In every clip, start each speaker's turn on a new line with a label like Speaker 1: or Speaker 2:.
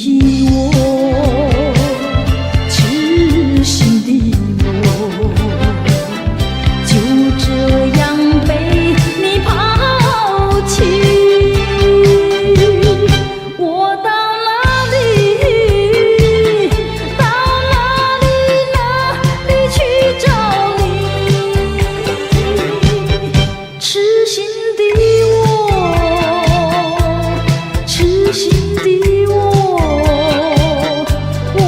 Speaker 1: 我，痴心的我，就这样被你抛弃。我到哪里，到哪里去找你？痴心的我，痴心的我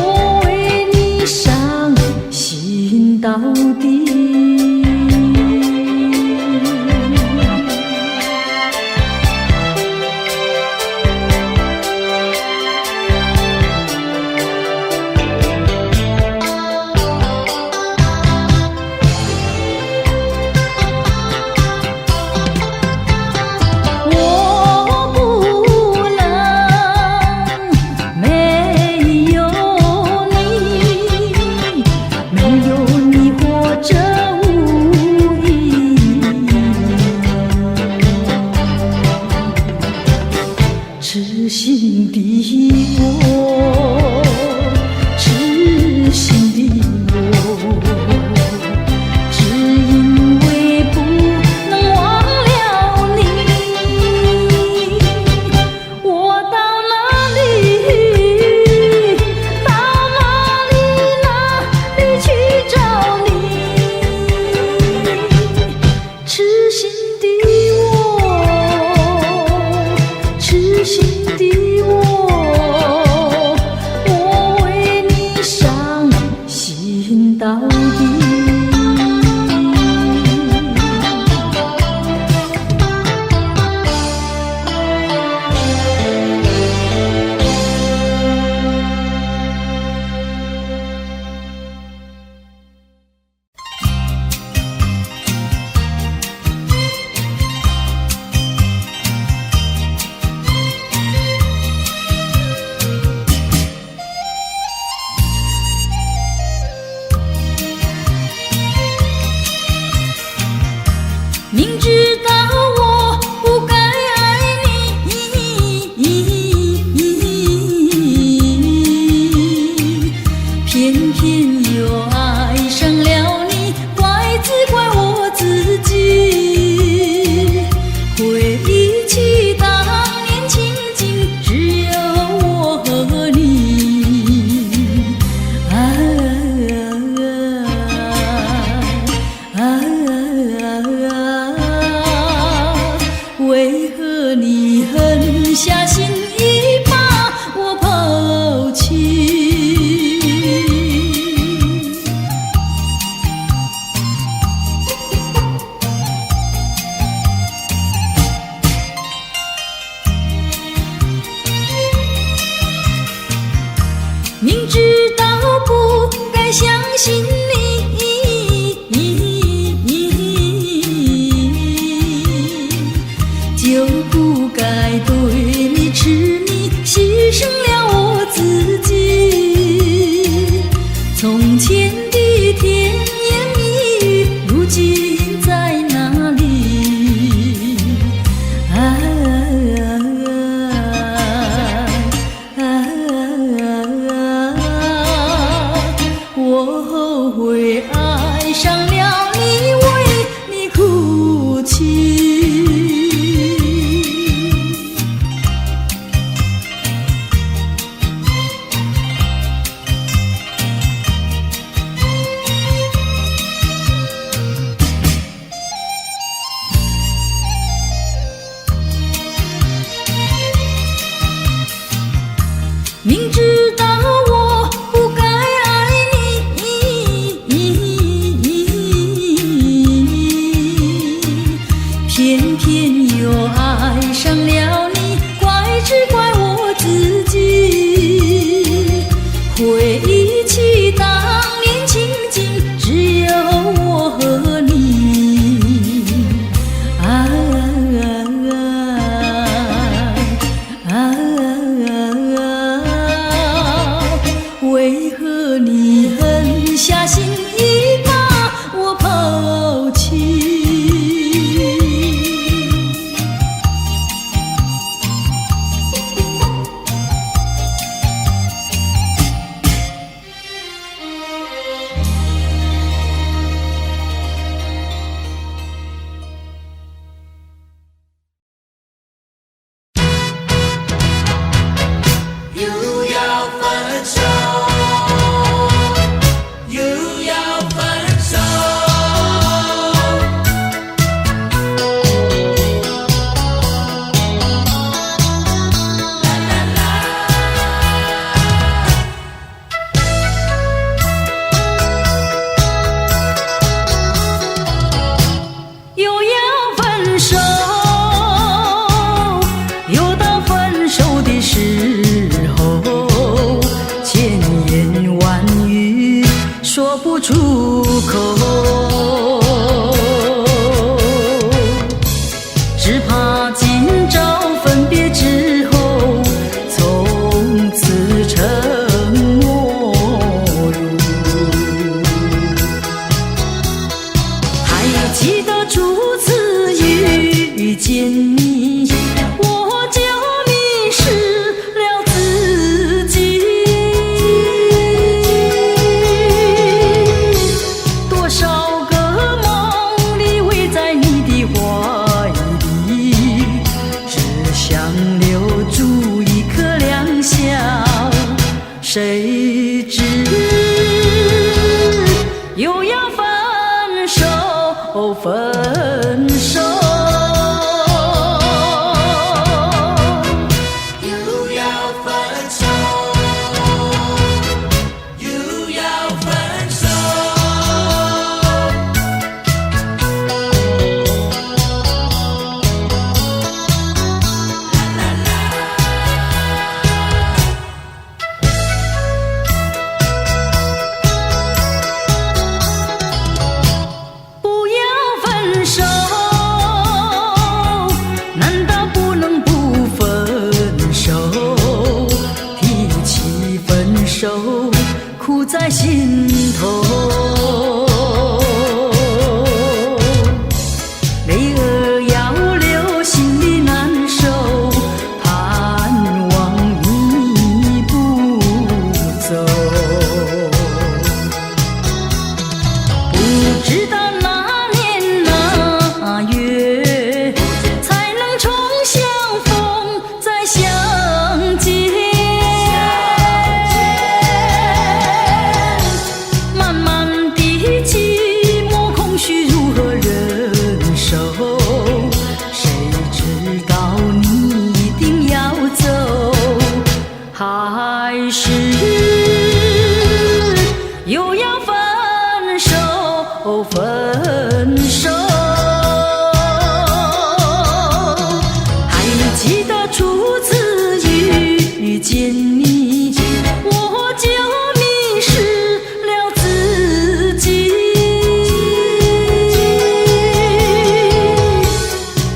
Speaker 1: 为你伤心到底。痴心的我，痴心的我，只因为不能忘了你。我到哪里，到哪里去找你？痴心的我，痴心的我为你伤心到底。明知道我不该爱你，偏偏又爱上了你，怪只怪我自己。回忆起当年情景，只有我和你。为何你狠下心意把我抛弃？明知道不该相信就不该对你痴迷，牺牲了我自己。从前的甜言蜜语，如今在哪里？我后悔谁知又要分手，分手。苦在心头，泪儿要流，心里难受，盼望你不走。不知道哪年哪月才能重相逢，再相见。还是又要分手，分手。还记得初次遇见你，我就迷失了自己。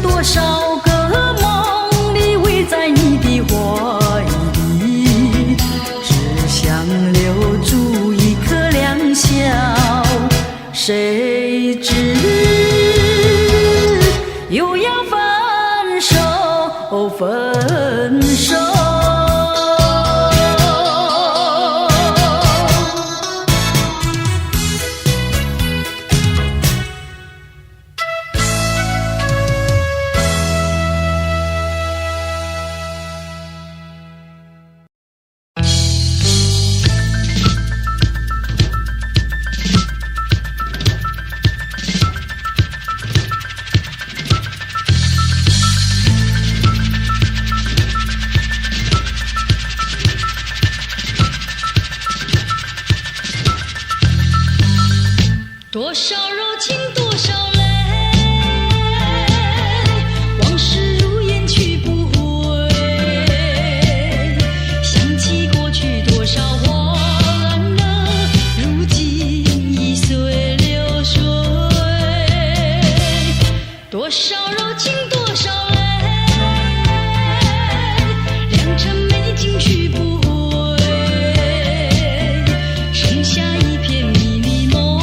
Speaker 1: 多少个梦里围在你的怀里，想留住一颗良宵，谁知又要分手，分手。多少柔情，多少泪，往事如烟去不回。想起过去多少欢乐，如今已随流水。多少柔情，多少泪，良辰美景去不回，剩下一片迷离梦。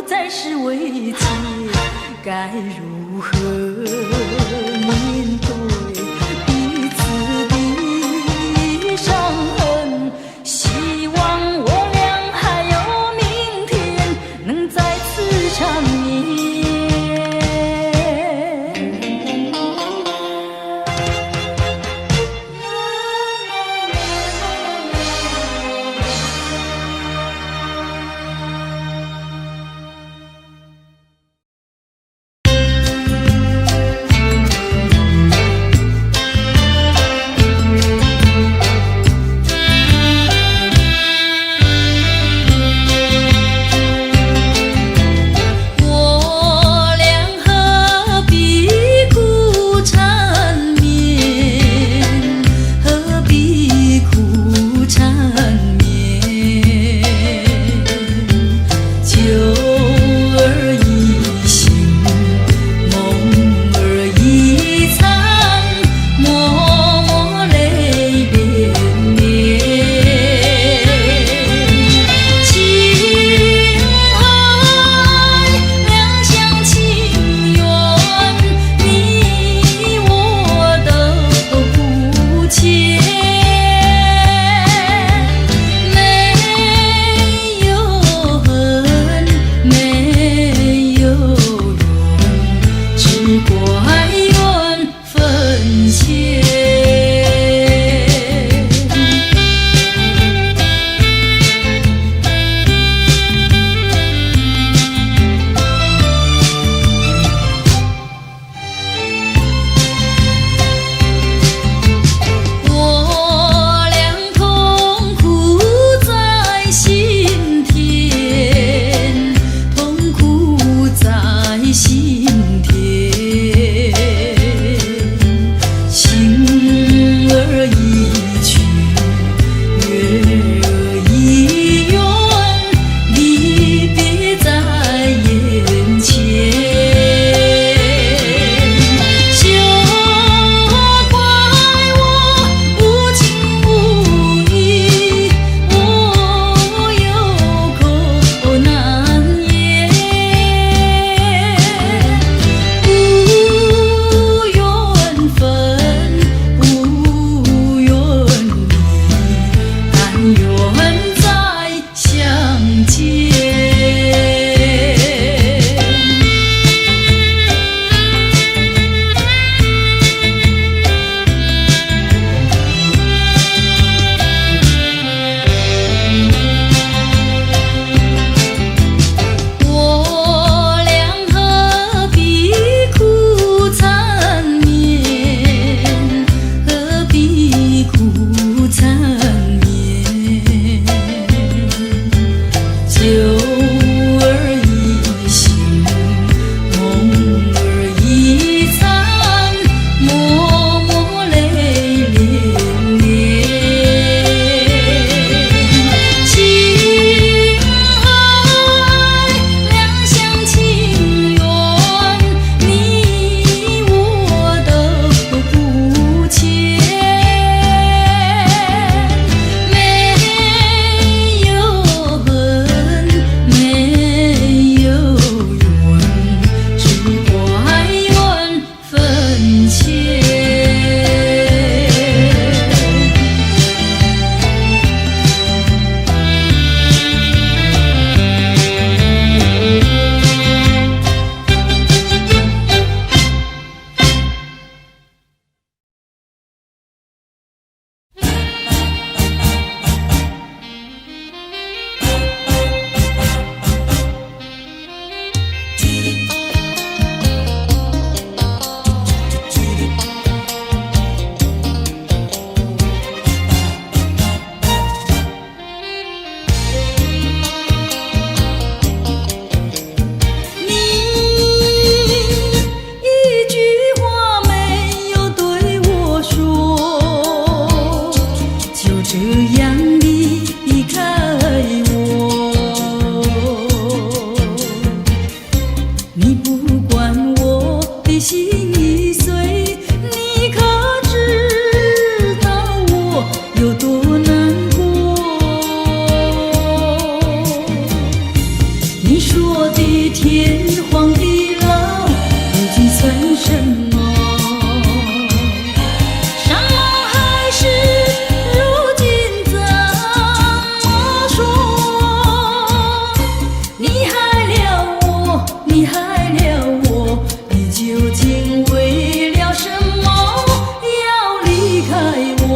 Speaker 1: 再是慰藉，该如何面对彼此的伤痕？希望我俩还有明天，能再次缠绵。天荒地老，如今算什么？什么还是如今怎么说？你害了我，你害了我，你究竟为了什么要离开我？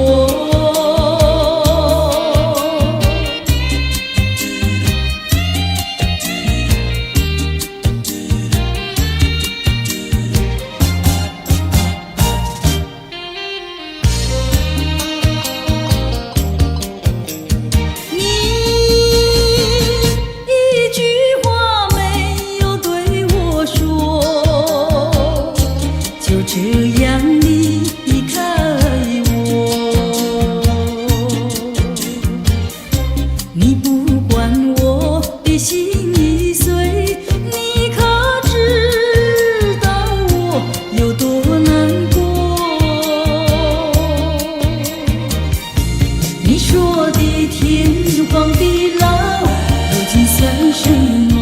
Speaker 1: 就这样离开我，你不管我的心已碎，你可知道我有多难过？你说的天荒地老，如今算什么？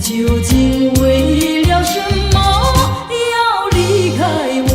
Speaker 1: 究竟为了什么要离开我？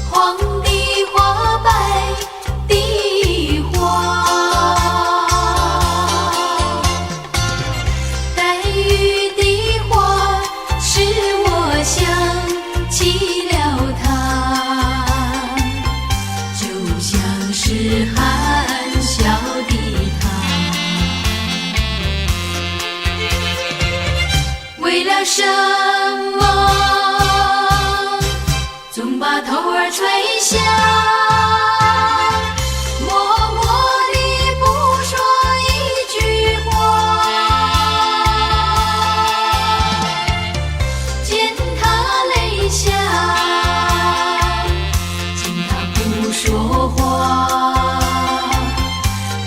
Speaker 1: 黄的花，白的花，带雨的花，使我想起了他，就像是含笑的他。为了什么总把头儿垂下，默默地不说一句话？见他泪下，见他不说话，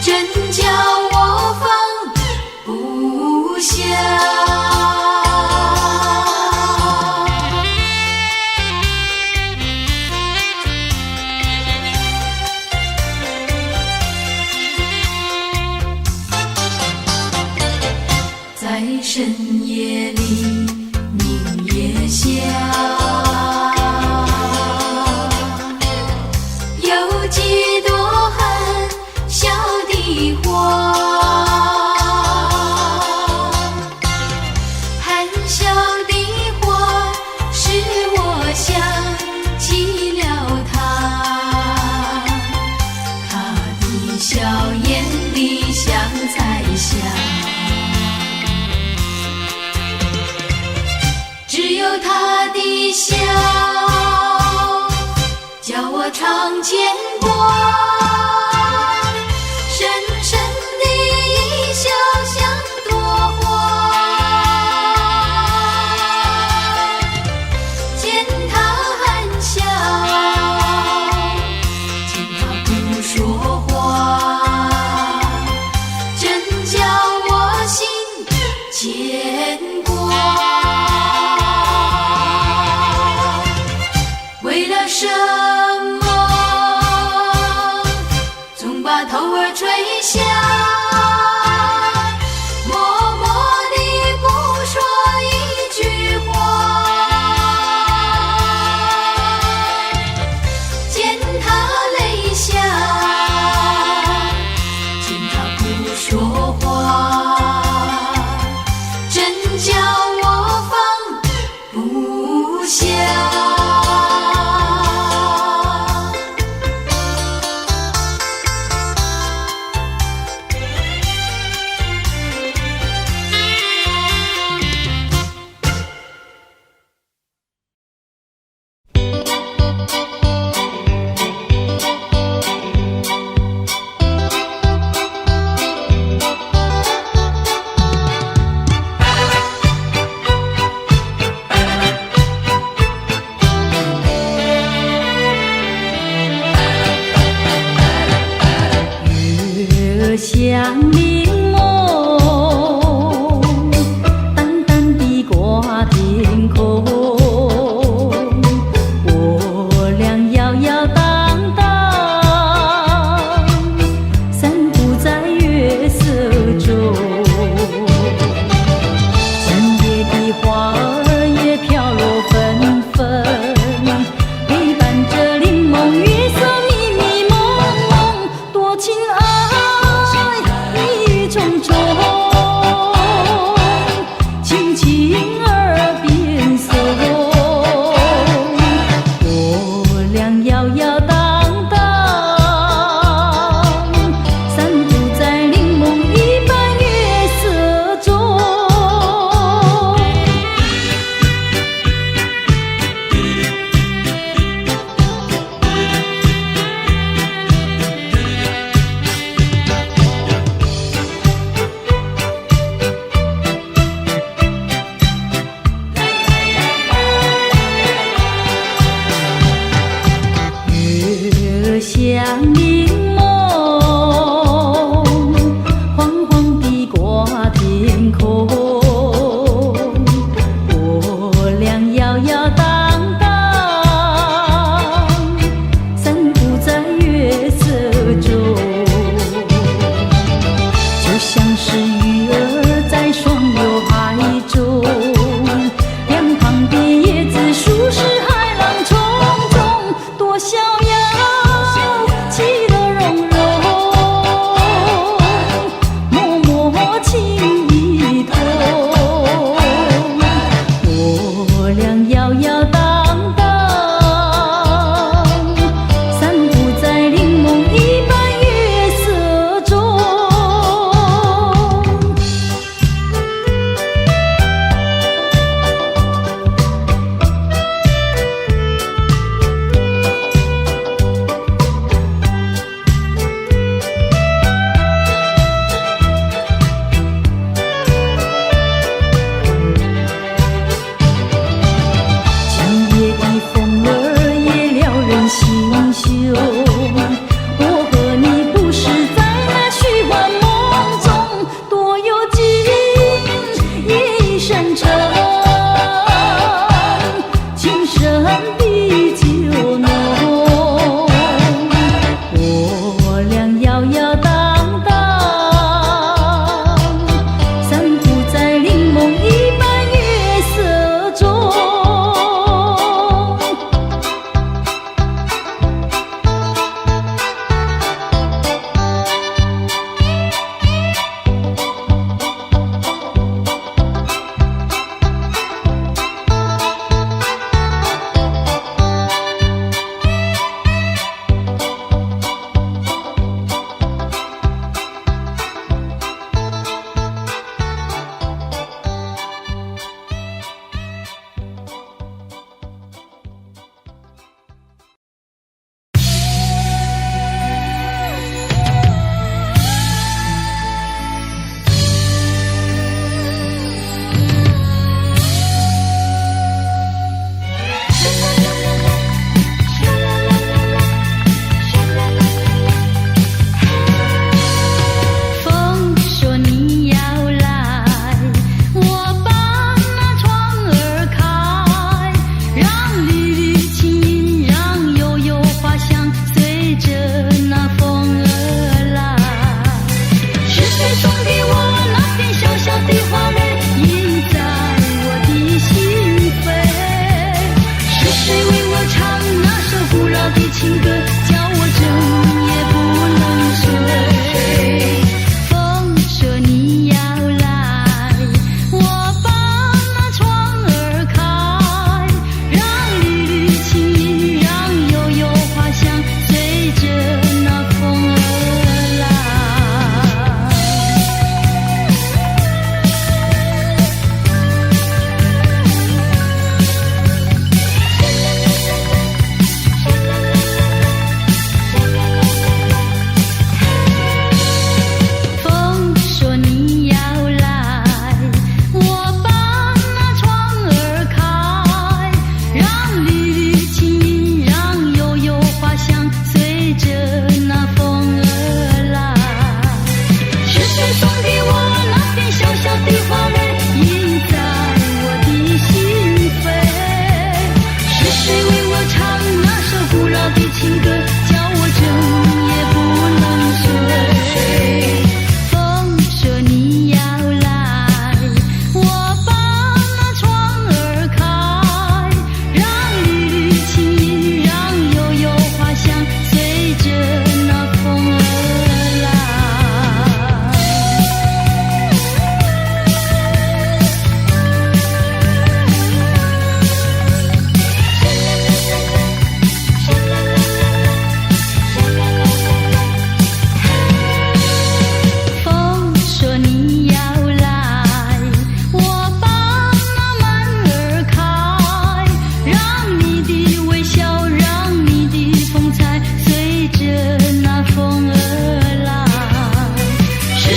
Speaker 1: 真叫我放不下。在深夜里，明月下，有几朵含笑的花，含笑的花使我想起了他，他的笑眼里像彩霞。只有他的笑，叫我常牵挂，深深的一笑像朵花。见他含笑，见他不说话，真叫我心牵挂。为了什么总把头儿垂下，默默地不说一句话？见他泪下，色像柠檬，淡淡地挂天空。我俩摇摇荡荡，散步在月色中。山野的花儿也飘落纷纷，陪伴着林梦月色迷迷蒙蒙，多情爱。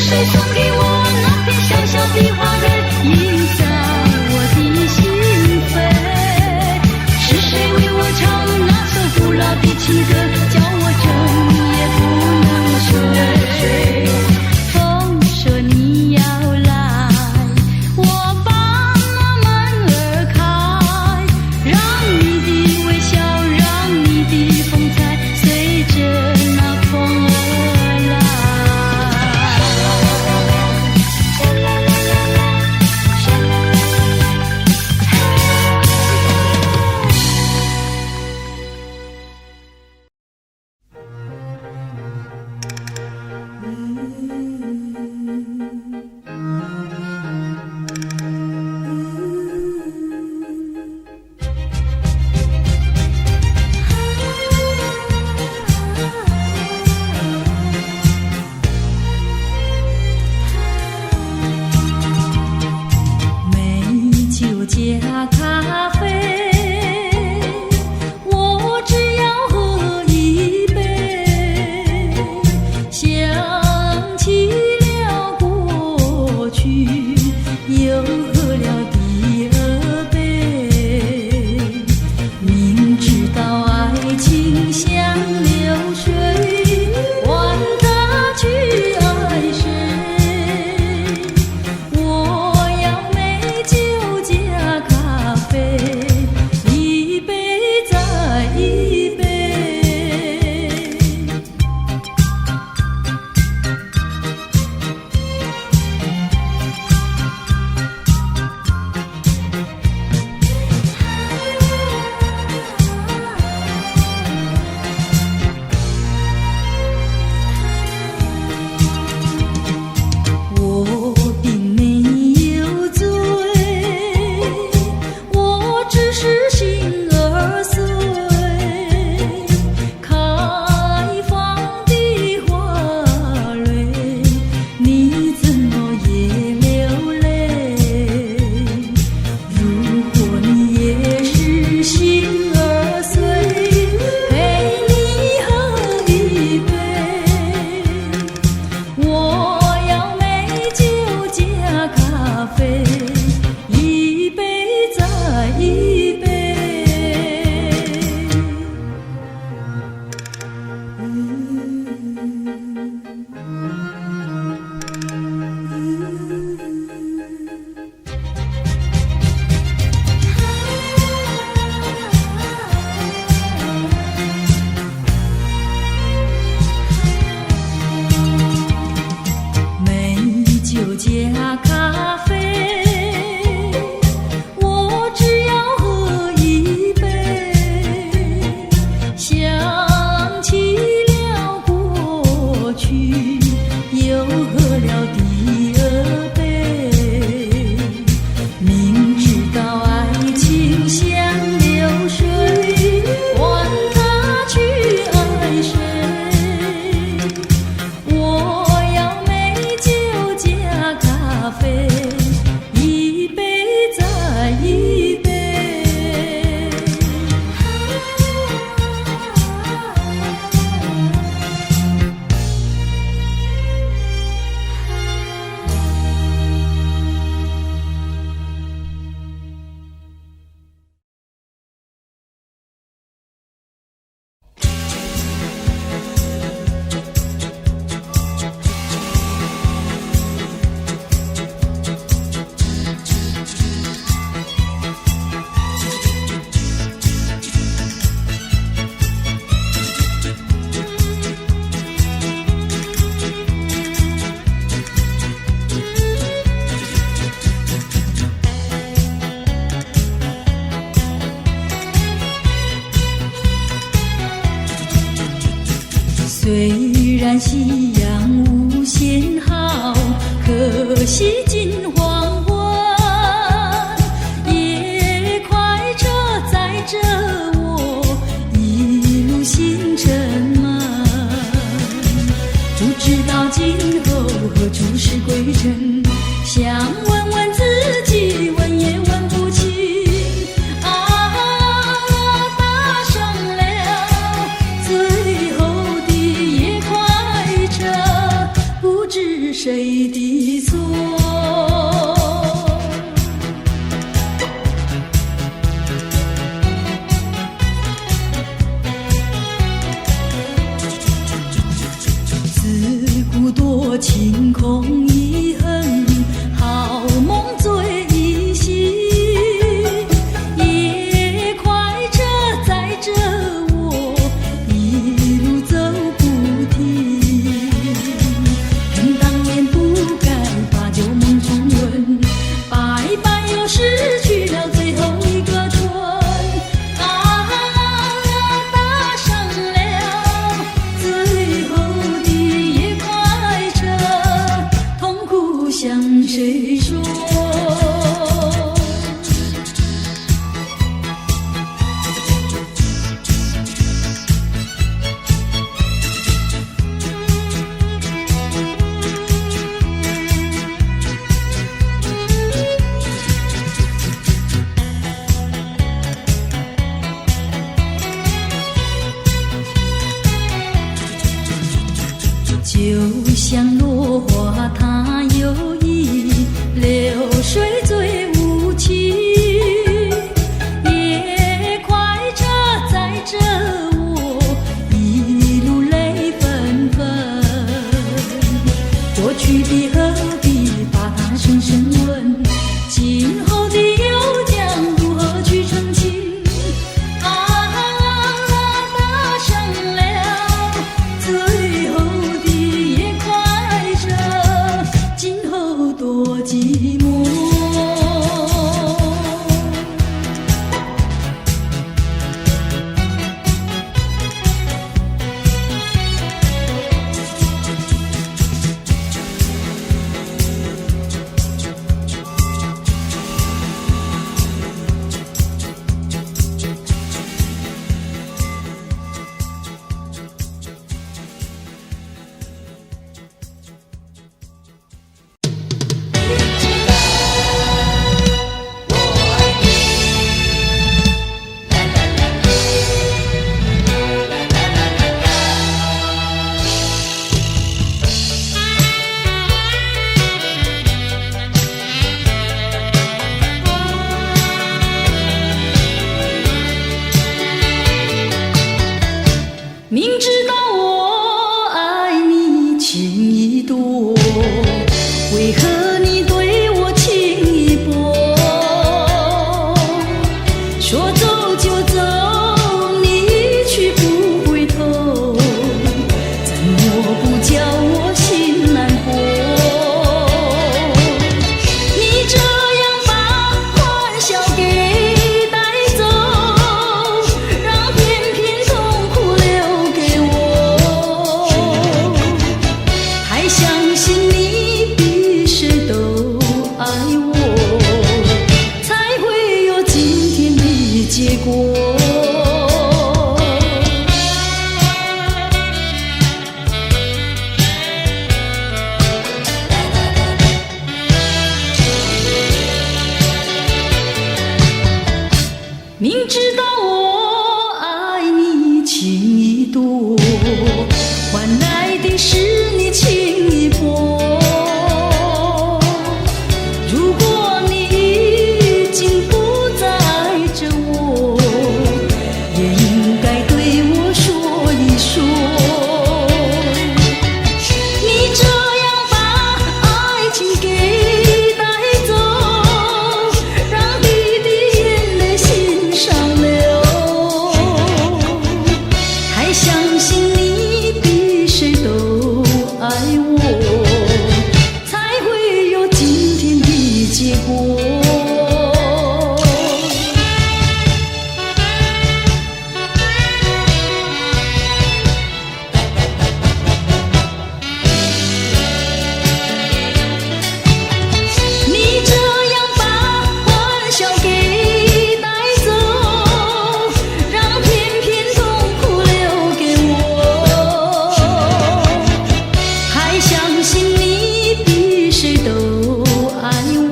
Speaker 1: 谁送给我那片小小的花蕊，印在我的心扉？是谁为我唱那首古老的情歌，叫我整夜不能睡？风说你要来，我把那门儿开，让你的微笑，让你的风采随着那风儿来。美酒加咖啡，我只要喝一杯，想起了过去，又喝了第二杯，明知道爱情像流水，管他去爱谁，我要美酒加咖啡，一杯再一杯。我并没有醉，我只是心儿碎，开放的花蕊，你怎么也流泪？如果你也是心儿碎，陪你喝一杯，我要美酒加咖啡，一杯再一杯。美酒加咖啡，我只要喝一杯，想起了过去，又喝了第二杯，明知道爱情像流水，管他去爱谁，我要美酒加咖啡，一杯再一杯。虽然夕阳无限好，可惜近黄昏，夜快车载着我一路行程门，不知道今后何处是归程，想问问自己，问也问不清。搭上了最后的夜快车，不知谁的错？自古多情空遗恨，好梦醉一夕，也快车载着我一路走不停。人当年不该把旧梦重温，白白又失去了最后一个春。搭上了最后的夜快车，痛苦向谁说？就像落花它有意，流水最无情，也快车载着我一路泪纷纷。过去的何必把它深深问，今后的又将如何去澄清？搭上了最后多寂寞。明知道我爱你情意多，为何你对我情意薄？说走就走，你去不回头，怎么不叫我心难过？你这样把欢笑给带走，让偏偏痛苦留给我。还相信你比谁都爱我，才会有今天的结果。明知道我爱你情意多，换来的是你情意薄。如果你已经不在这我，也应该对我说一说。你这样把爱情给带走，让滴滴眼泪心上流。还相信你比谁都爱我，才会有今天的结果。你这样把欢笑给带走，让偏偏痛苦留给我。还相信你比谁都爱我，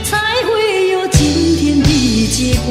Speaker 1: 才会有今天的结果。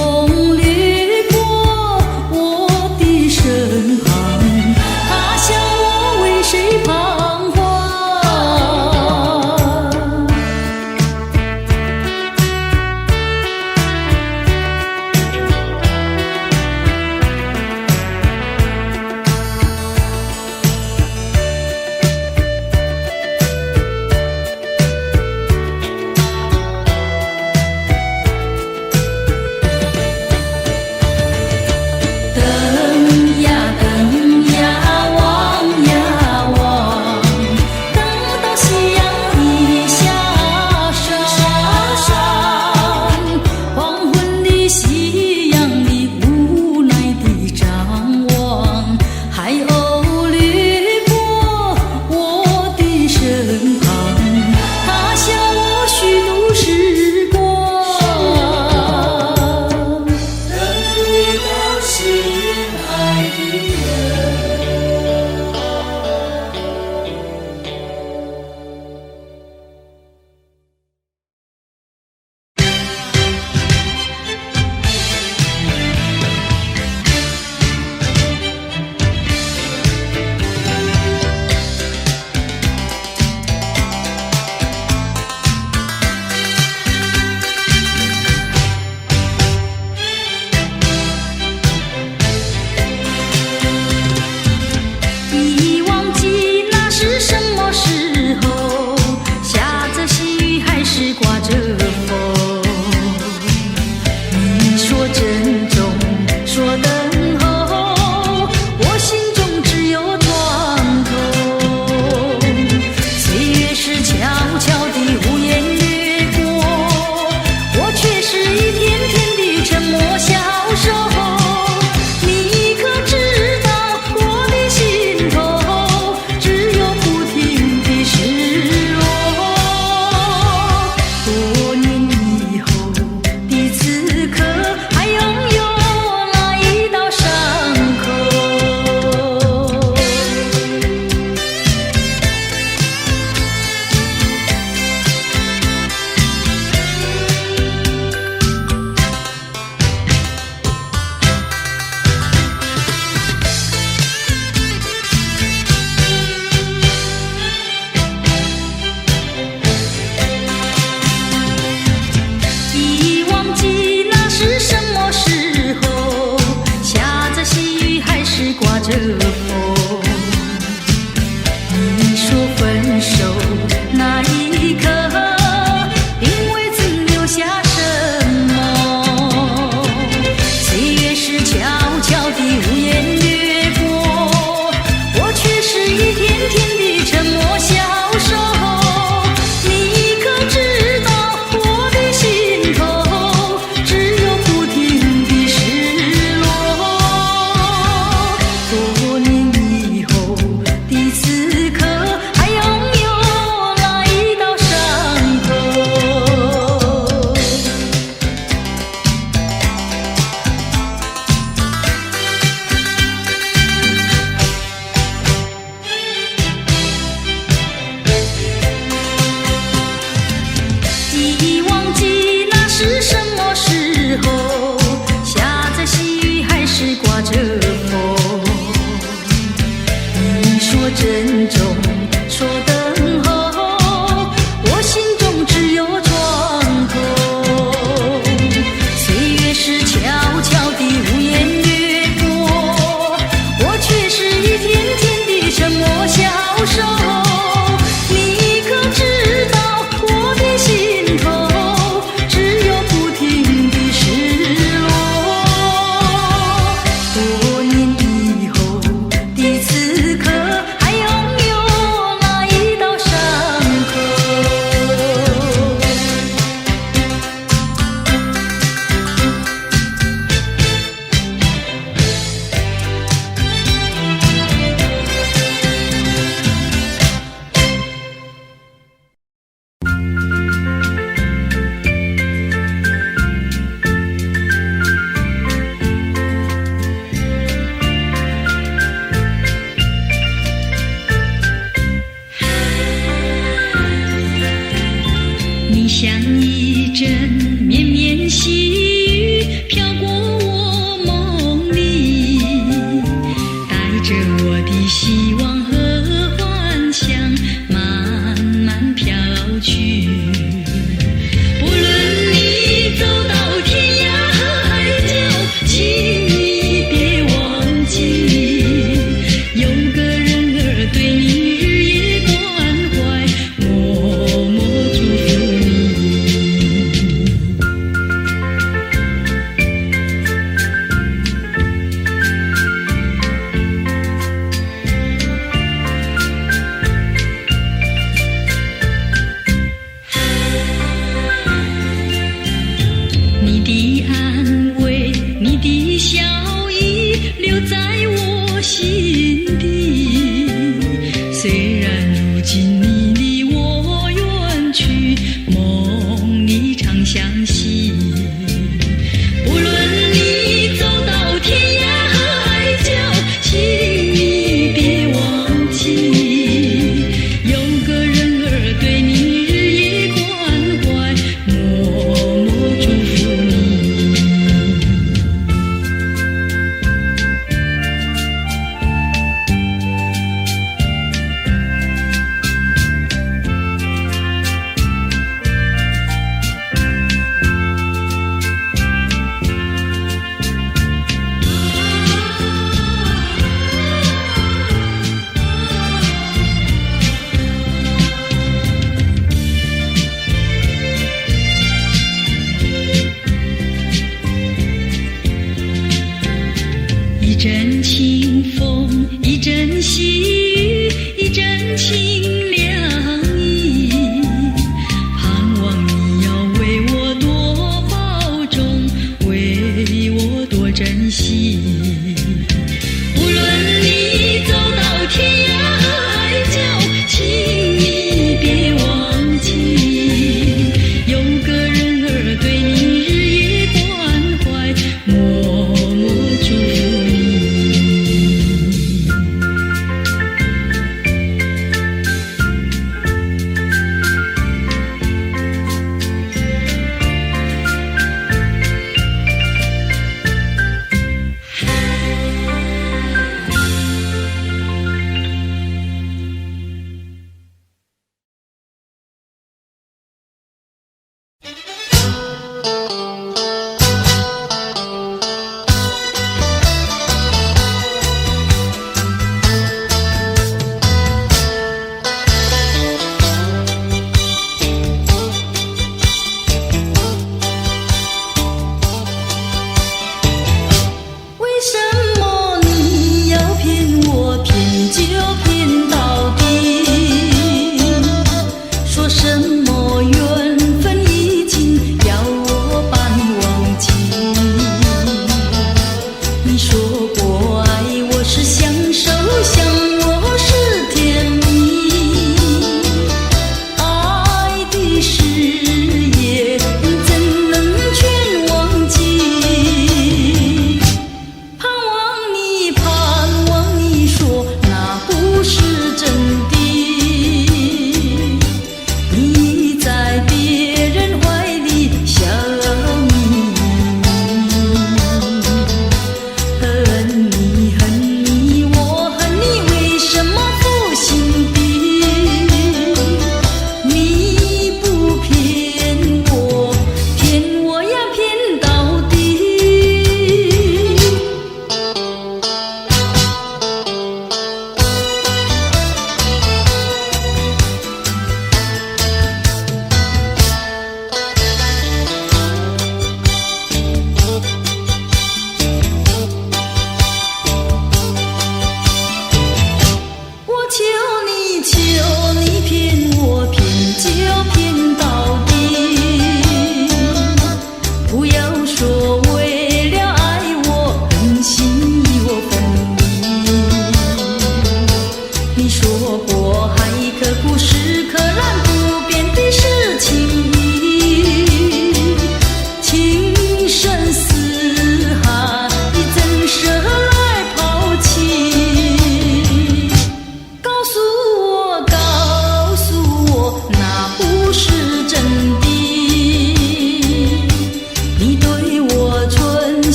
Speaker 1: 风掠过我的身旁，他想我为谁彷徨。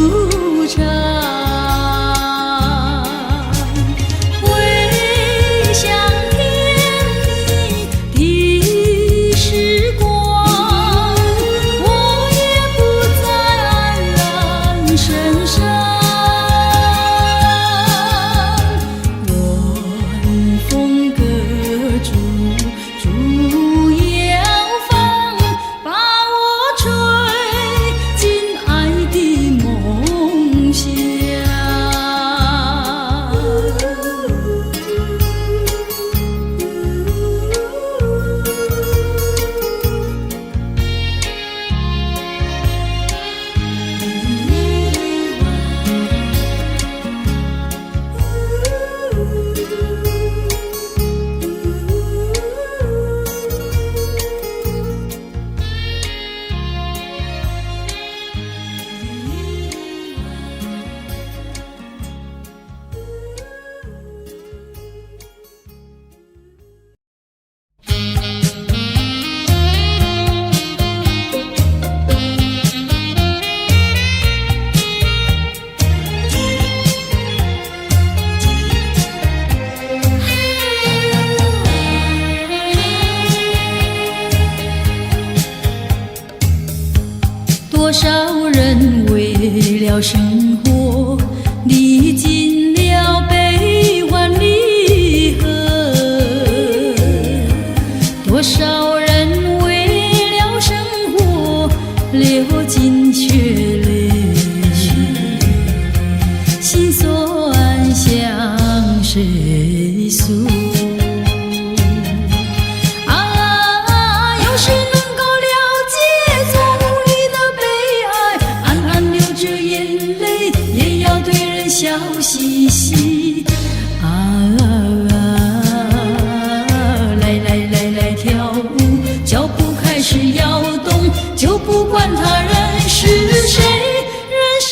Speaker 1: 如常。回想天地的时光，我也不再黯然神伤。晚风隔竹，竹摇芳，把我吹进爱的梦乡。多少人为了生活历尽了悲欢离合，多少人为了生活流尽血泪，心酸向谁诉？有谁能够了解从你的悲哀，暗暗流着眼泪，也要对人笑嘻嘻。来来来来跳舞，脚步开始摇动，就不管他人是谁，人生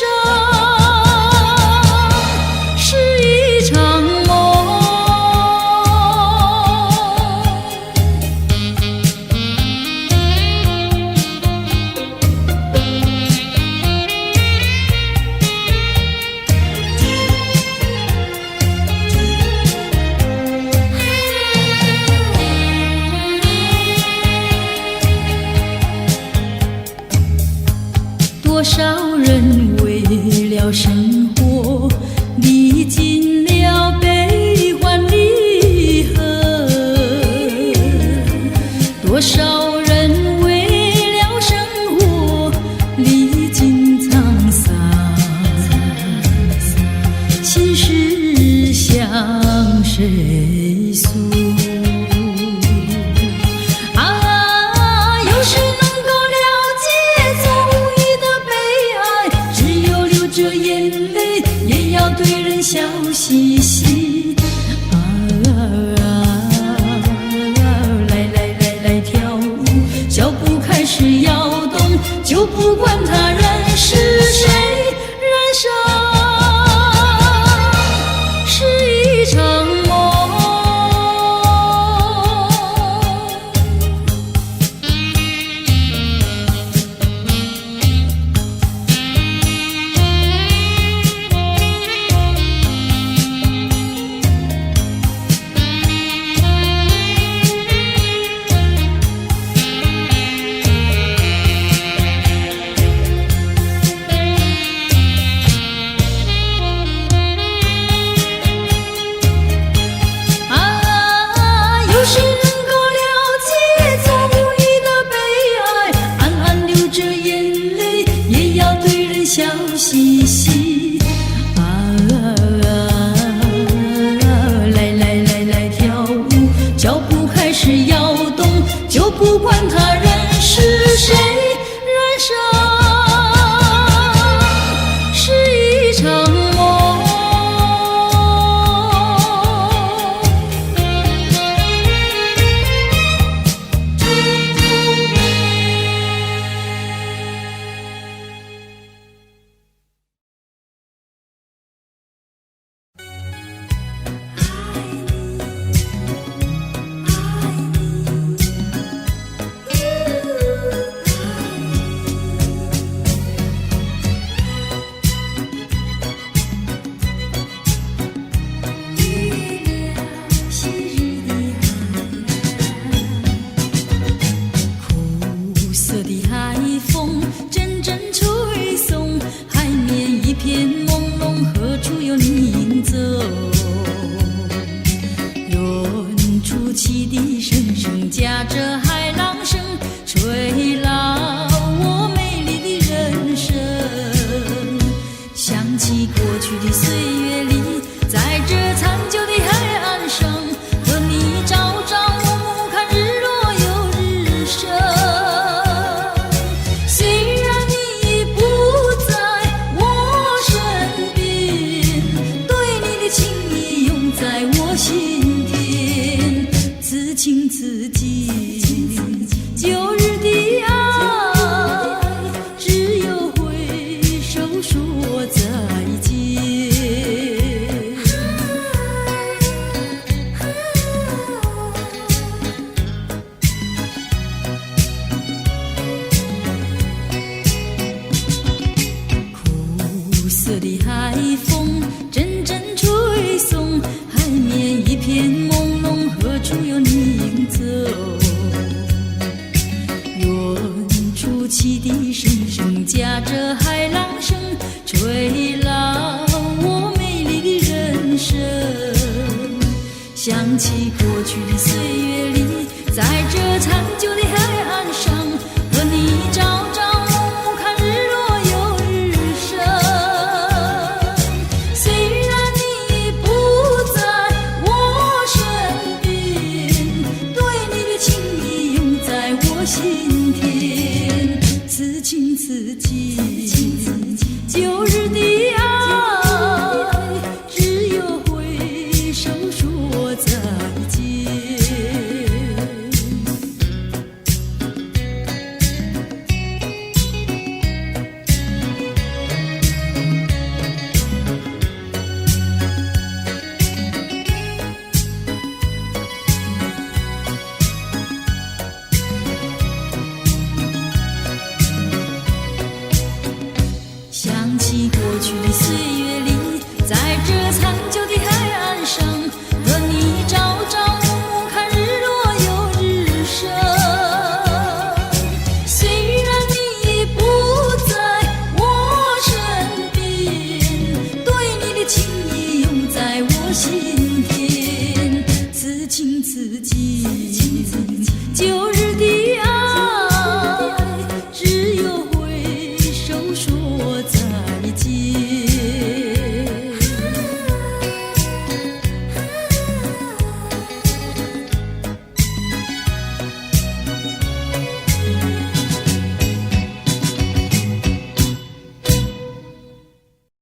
Speaker 1: 是一场梦。多少人为了生活历尽了悲欢离合，多少人为了生活历尽沧桑，心事向谁诉？有谁能够了解从你的悲哀，只有流着眼泪，也要对人笑嘻嘻。来来来来跳舞，脚步开始摇动，就不管他人是谁，人生是一场梦。有谁能够了解从你的悲哀，暗暗流着眼泪，也要对人笑嘻嘻。来来来来跳舞，脚步开始摇动，就不管他人是谁，人生是一场梦。起过去的岁月里，在这残旧的海岸上，和你朝朝暮暮看日落又日升。虽然你已不在我身边，对你的情意永在我心田，此情此景，旧日的爱，只有挥手说再见。苦涩的海风阵阵吹送，海面一片朦胧，何处有你影走？远处汽笛声声夹着海浪声，吹老我美丽的人生。想起过去的岁月里，在这残旧的海岸上，和你朝朝暮暮看日落又日升。虽然你已不在我身边，对你的情意永在我心田，此情此景，旧日的爱，只有挥手说再见。想起过去的岁月里，在这残旧的海岸上，和你朝朝暮暮看日落又日升。虽然你已不在我身边，对你的情意永在我心